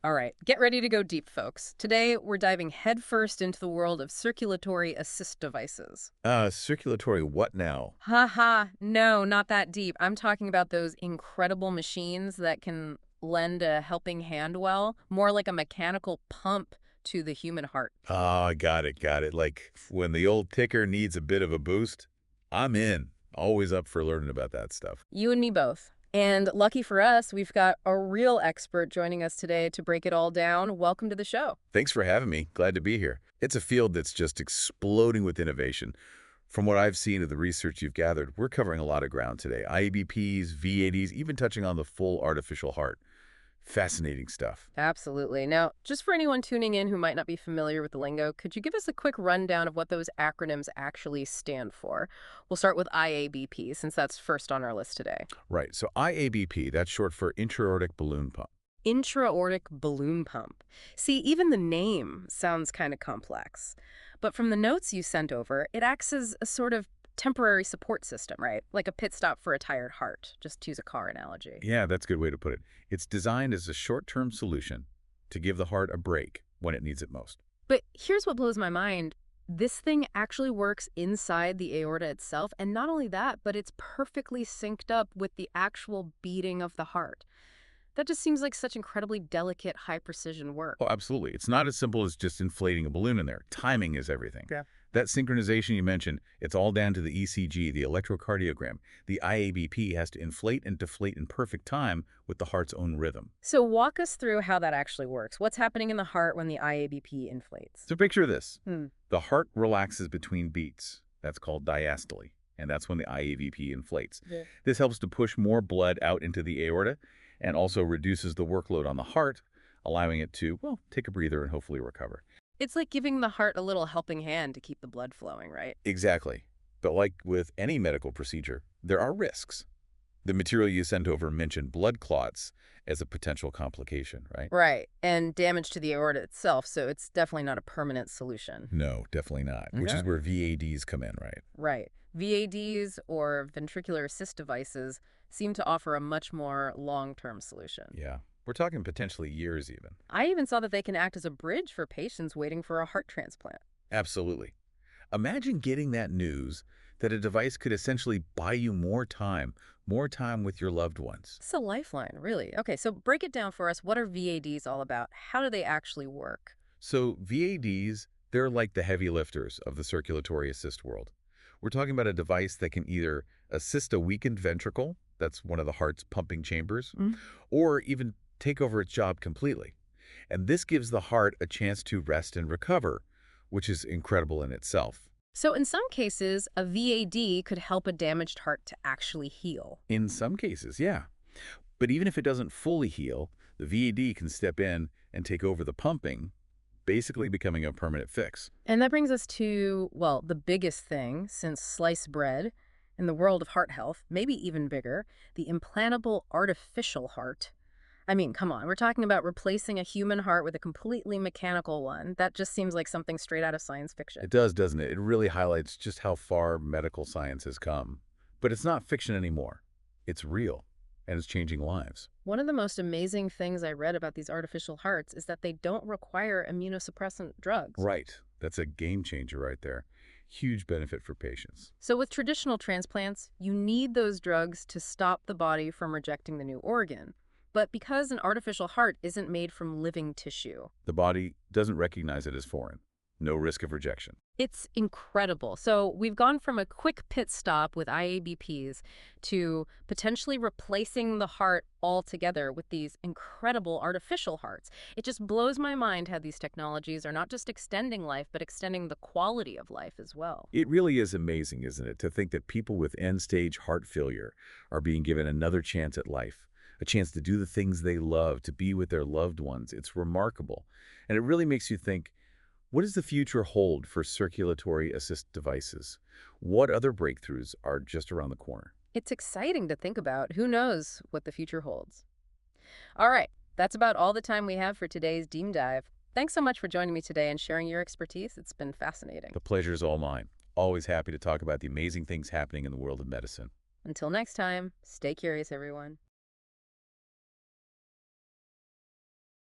All right, get ready to go deep, folks. Today, we're diving headfirst into the world of circulatory assist devices. Circulatory what now? Haha, no, not that deep. I'm talking about those incredible machines that can lend a helping hand well, more like a mechanical pump to the human heart. Ah, got it. Like when the old ticker needs a bit of a boost, I'm in. Always up for learning about that stuff. You and me both. And lucky for us, we've got a real expert joining us today to break it all down. Welcome to the show. Thanks for having me. Glad to be here. It's a field that's just exploding with innovation. From what I've seen of the research you've gathered, we're covering a lot of ground today. IABPs, VADs, even touching on the full artificial heart. Fascinating stuff. Absolutely. Now, just for anyone tuning in who might not be familiar with the lingo, could you give us a quick rundown of what those acronyms actually stand for? We'll start with IABP, since that's first on our list today. Right, so IABP, that's short for intra-aortic balloon pump. Intra-aortic balloon pump. See, even the name sounds kind of complex. But from the notes you sent over, it acts as a sort of temporary support system, right? Like a pit stop for a tired heart, just to use a car analogy. Yeah, that's a good way to put it. It's designed as a short-term solution to give the heart a break when it needs it most. But here's what blows my mind. This thing actually works inside the aorta itself, and not only that, but it's perfectly synced up with the actual beating of the heart. That just seems like such incredibly delicate, high-precision work. Oh, absolutely. It's not as simple as just inflating a balloon in there. Timing is everything. Yeah. That synchronization you mentioned, it's all down to the ECG, the electrocardiogram. The IABP has to inflate and deflate in perfect time with the heart's own rhythm. So walk us through how that actually works. What's happening in the heart when the IABP inflates? So picture this. Hmm. The heart relaxes between beats. That's called diastole, and that's when the IABP inflates. Yeah. This helps to push more blood out into the aorta and also reduces the workload on the heart, allowing it to, well, take a breather and hopefully recover. It's like giving the heart a little helping hand to keep the blood flowing, right? Exactly. But like with any medical procedure, there are risks. The material you sent over mentioned blood clots as a potential complication, right? Right. And damage to the aorta itself, so it's definitely not a permanent solution. No, definitely not, which Okay. is where VADs come in, right? Right. VADs or ventricular assist devices seem to offer a much more long-term solution. Yeah. We're talking potentially years even. I even saw that they can act as a bridge for patients waiting for a heart transplant. Absolutely. Imagine getting that news that a device could essentially buy you more time with your loved ones. It's a lifeline, really. Okay, so break it down for us. What are VADs all about? How do they actually work? So VADs, they're like the heavy lifters of the circulatory assist world. We're talking about a device that can either assist a weakened ventricle, that's one of the heart's pumping chambers, Mm. or even take over its job completely. And this gives the heart a chance to rest and recover, which is incredible in itself. So in some cases, a VAD could help a damaged heart to actually heal. In some cases, yeah. But even if it doesn't fully heal, the VAD can step in and take over the pumping, basically becoming a permanent fix. And that brings us to, well, the biggest thing since sliced bread in the world of heart health, maybe even bigger, the implantable artificial heart. I mean, come on, we're talking about replacing a human heart with a completely mechanical one. That just seems like something straight out of science fiction. It does, doesn't it? It really highlights just how far medical science has come. But it's not fiction anymore. It's real, and it's changing lives. One of the most amazing things I read about these artificial hearts is that they don't require immunosuppressant drugs. Right. That's a game changer right there. Huge benefit for patients. So with traditional transplants, you need those drugs to stop the body from rejecting the new organ. But because an artificial heart isn't made from living tissue, The body doesn't recognize it as foreign. No risk of rejection. it's incredible. So we've gone from a quick pit stop with IABPs to potentially replacing the heart altogether with these incredible artificial hearts. It just blows my mind how these technologies are not just extending life, but extending the quality of life as well. It really is amazing, isn't it, to think that people with end-stage heart failure are being given another chance at life, a chance to do the things they love, to be with their loved ones. It's remarkable. And it really makes you think, what does the future hold for circulatory assist devices? What other breakthroughs are just around the corner? It's exciting to think about. Who knows what the future holds? All right, that's about all the time we have for today's Deep Dive. Thanks so much for joining me today and sharing your expertise. It's been fascinating. The pleasure is all mine. Always happy to talk about the amazing things happening in the world of medicine. Until next time, stay curious, everyone.